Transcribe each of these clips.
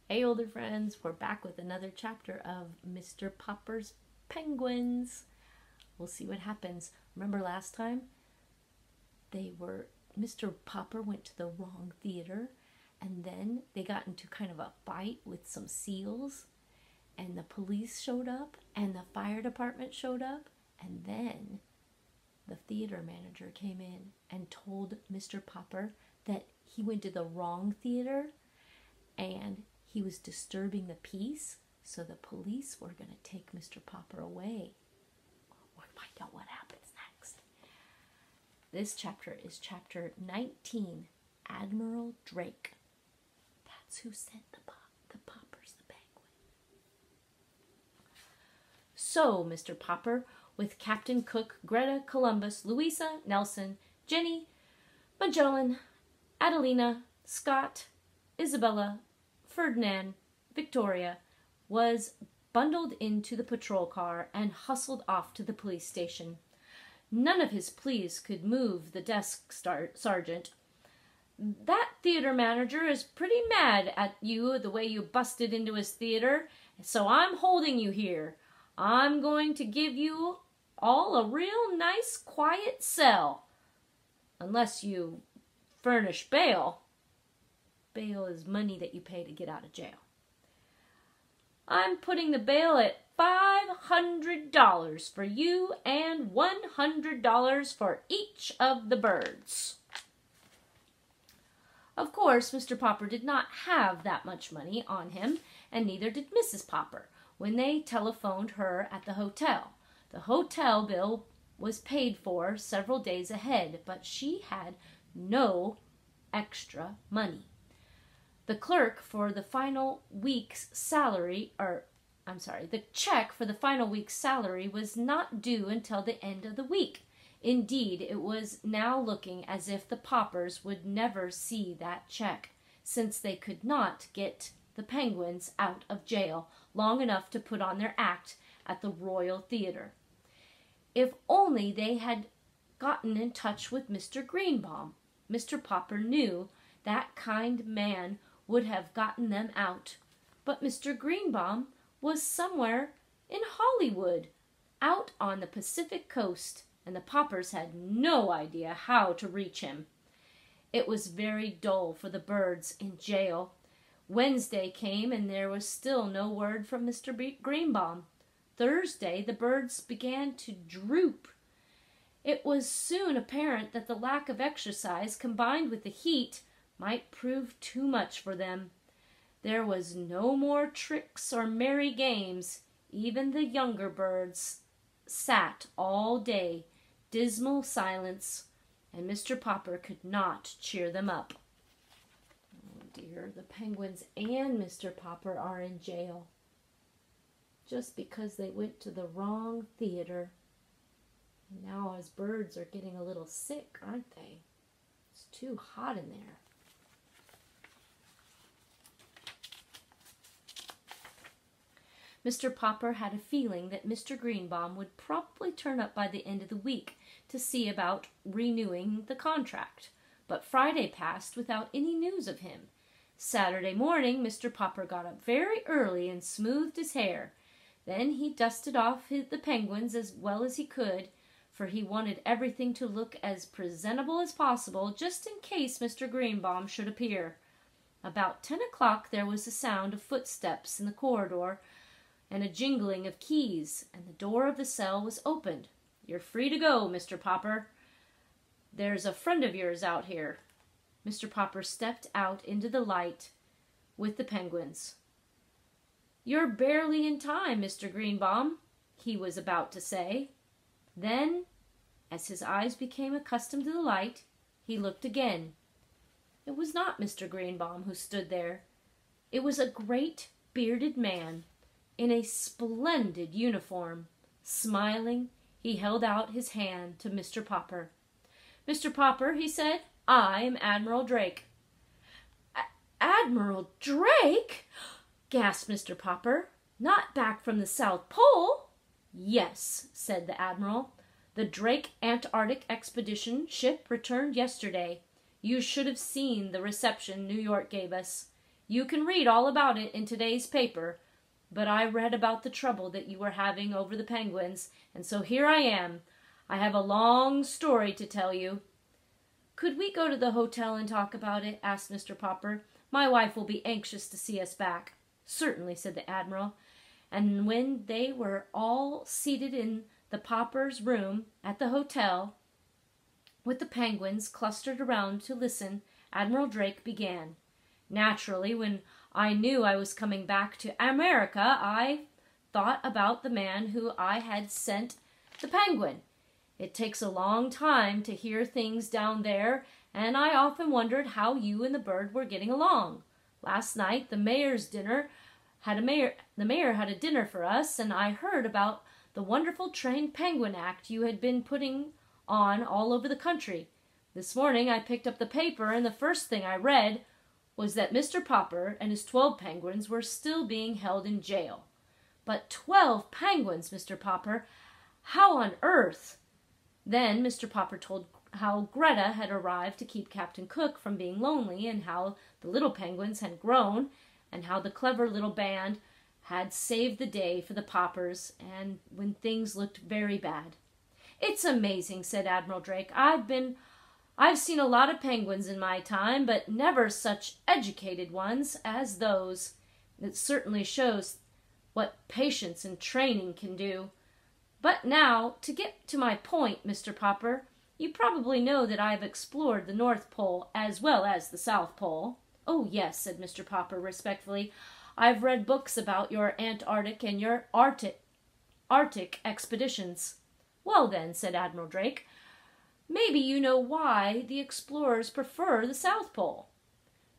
Hey, older friends, we're back with another chapter of Mr. Popper's Penguins. We'll see what happens. Remember last time? Mr. Popper went to the wrong theater, and then they got into kind of a fight with some seals, and the police showed up, and the fire department showed up, and then the theater manager came in and told Mr. Popper that he went to the wrong theater, and he was disturbing the peace, so the police were going to take Mr. Popper away. We'll find out what happens next. This chapter is chapter 19, Admiral Drake. That's who sent the Poppers the penguin. So, Mr. Popper, with Captain Cook, Greta, Columbus, Louisa, Nelson, Jenny, Magellan, Adelina, Scott, Isabella, Ferdinand, Victoria, was bundled into the patrol car and hustled off to the police station. None of his pleas could move the desk sergeant. "That theater manager is pretty mad at you the way you busted into his theater, so I'm holding you here. I'm going to give you all a real nice quiet cell. Unless you furnish bail." Bail is money that you pay to get out of jail. "I'm putting the bail at $500 for you and $100 for each of the birds." Of course, Mr. Popper did not have that much money on him, and neither did Mrs. Popper when they telephoned her at the hotel. The hotel bill was paid for several days ahead, but she had no extra money. The check for the final week's salary was not due until the end of the week. Indeed, it was now looking as if the Poppers would never see that check, since they could not get the Penguins out of jail long enough to put on their act at the Royal Theatre. If only they had gotten in touch with Mr. Greenbaum. Mr. Popper knew that kind man would have gotten them out. But Mr. Greenbaum was somewhere in Hollywood, out on the Pacific coast, and the Poppers had no idea how to reach him. It was very dull for the birds in jail. Wednesday came, and there was still no word from Mr. Greenbaum. Thursday, the birds began to droop. It was soon apparent that the lack of exercise, combined with the heat, might prove too much for them. There was no more tricks or merry games. Even the younger birds sat all day, dismal silence, and Mr. Popper could not cheer them up. Oh dear, the Penguins and Mr. Popper are in jail, just because they went to the wrong theater. And now us birds are getting a little sick, aren't they? It's too hot in there. Mr. Popper had a feeling that Mr. Greenbaum would probably turn up by the end of the week to see about renewing the contract. But Friday passed without any news of him. Saturday morning, Mr. Popper got up very early and smoothed his hair. Then he dusted off the Penguins as well as he could, for he wanted everything to look as presentable as possible, just in case Mr. Greenbaum should appear. About 10 o'clock there was the sound of footsteps in the corridor, and a jingling of keys, and the door of the cell was opened. "You're free to go, Mr. Popper. There's a friend of yours out here." Mr. Popper stepped out into the light with the Penguins. "You're barely in time, Mr. Greenbaum," he was about to say. Then, as his eyes became accustomed to the light, he looked again. It was not Mr. Greenbaum who stood there. It was a great bearded man in a splendid uniform. Smiling, he held out his hand to Mr. Popper. "Mr. Popper," he said, "I am Admiral Drake." "Admiral Drake?" gasped Mr. Popper. "Not back from the South Pole?" "Yes," said the Admiral. "The Drake Antarctic Expedition ship returned yesterday. You should have seen the reception New York gave us. You can read all about it in today's paper, but I read about the trouble that you were having over the penguins, and so here I am. I have a long story to tell you." "Could we go to the hotel and talk about it?" asked Mr. Popper. "My wife will be anxious to see us back." "Certainly," said the Admiral. And when they were all seated in the Poppers' room at the hotel, with the penguins clustered around to listen, Admiral Drake began. "Naturally, when I knew I was coming back to America, I thought about the man who I had sent the penguin. It takes a long time to hear things down there, and I often wondered how you and the bird were getting along. Last night the mayor had a dinner for us, and I heard about the wonderful trained penguin act you had been putting on all over the country. This morning I picked up the paper, and the first thing I read was that Mr. Popper and his 12 penguins were still being held in jail." "But 12 penguins, Mr. Popper! How on earth—" Then Mr. Popper told how Greta had arrived to keep Captain Cook from being lonely, and how the little penguins had grown, and how the clever little band had saved the day for the Poppers, and when things looked very bad. "It's amazing," said Admiral Drake. I've seen a lot of penguins in my time, but never such educated ones as those. It certainly shows what patience and training can do. But now, to get to my point, Mr. Popper, you probably know that I've explored the North Pole as well as the South Pole." "Oh, yes," said Mr. Popper respectfully. "I've read books about your Antarctic and your Arctic expeditions." "Well then," said Admiral Drake, "maybe you know why the explorers prefer the South Pole."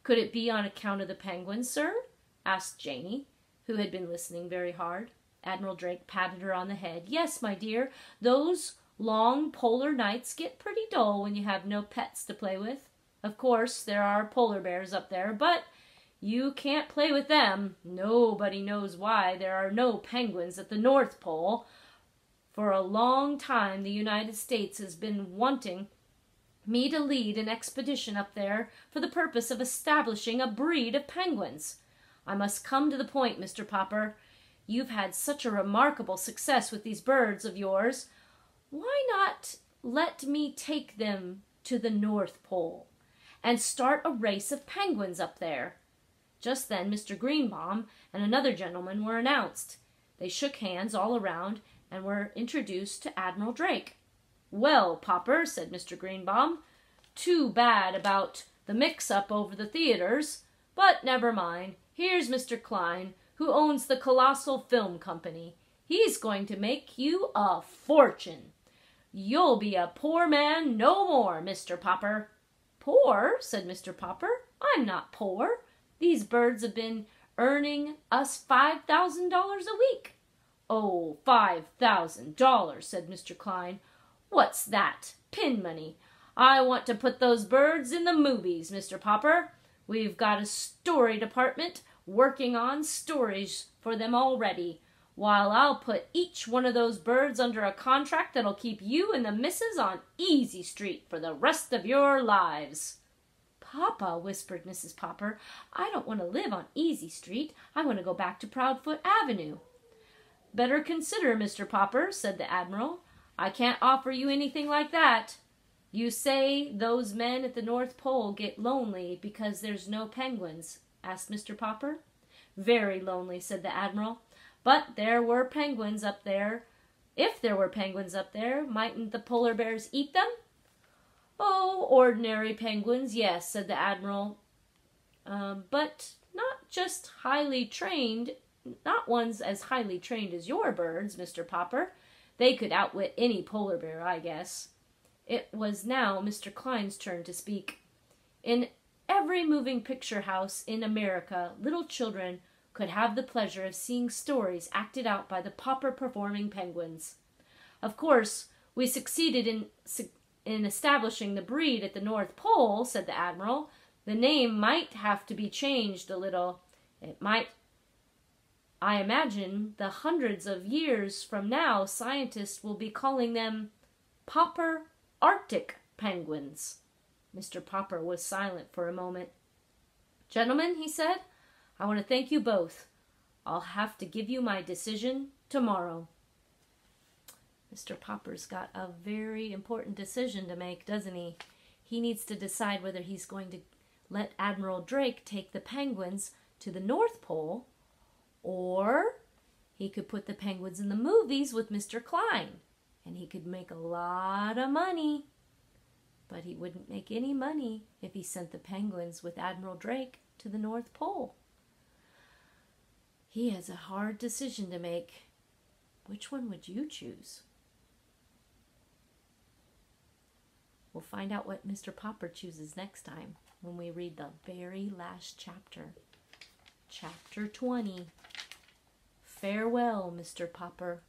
"Could it be on account of the penguins, sir?" asked Janey, who had been listening very hard. Admiral Drake patted her on the head. "Yes, my dear, those long polar nights get pretty dull when you have no pets to play with. Of course, there are polar bears up there, but you can't play with them. Nobody knows why there are no penguins at the North Pole. For a long time the United States has been wanting me to lead an expedition up there for the purpose of establishing a breed of penguins. I must come to the point, Mr. Popper. You've had such a remarkable success with these birds of yours. Why not let me take them to the North Pole and start a race of penguins up there?" Just then Mr. Greenbaum and another gentleman were announced. They shook hands all around and were introduced to Admiral Drake. "Well, Popper," said Mr. Greenbaum, "too bad about the mix-up over the theaters, but never mind. Here's Mr. Klein, who owns the Colossal Film Company. He's going to make you a fortune. You'll be a poor man no more, Mr. Popper." "Poor?" said Mr. Popper. "I'm not poor. These birds have been earning us $5,000 a week." "Oh, $5,000, said Mr. Klein. "What's that? Pin money. I want to put those birds in the movies, Mr. Popper. We've got a story department working on stories for them already, while I'll put each one of those birds under a contract that'll keep you and the missus on Easy Street for the rest of your lives." "Papa," whispered Mrs. Popper, "I don't want to live on Easy Street. I want to go back to Proudfoot Avenue." "Better consider, Mr. Popper," said the Admiral. "I can't offer you anything like that. You say those men at the North Pole get lonely because there's no penguins?" asked Mr. Popper. "Very lonely," said the Admiral. "But there were penguins up there. If there were penguins up there, mightn't the polar bears eat them?" "Oh, ordinary penguins, yes," said the Admiral. "But not just highly trained, not ones as highly trained as your birds, Mr. Popper. They could outwit any polar bear, I guess." It was now Mr. Klein's turn to speak. "In every moving picture house in America, little children could have the pleasure of seeing stories acted out by the Popper performing penguins. Of course, we succeeded in establishing the breed at the North Pole," said the Admiral. "The name might have to be changed a little. It might. I imagine the hundreds of years from now scientists will be calling them Popper Arctic penguins." Mr. Popper was silent for a moment. "Gentlemen," he said, I want to thank you both. I'll have to give you my decision tomorrow. Mr. Popper's got a very important decision to make, doesn't he? He needs to decide whether he's going to let Admiral Drake take the penguins to the North Pole, or he could put the penguins in the movies with Mr. Klein, and he could make a lot of money. But he wouldn't make any money if he sent the penguins with Admiral Drake to the North Pole. He has a hard decision to make. Which one would you choose? We'll find out what Mr. Popper chooses next time when we read the very last chapter. Chapter 20. Farewell, Mr. Popper.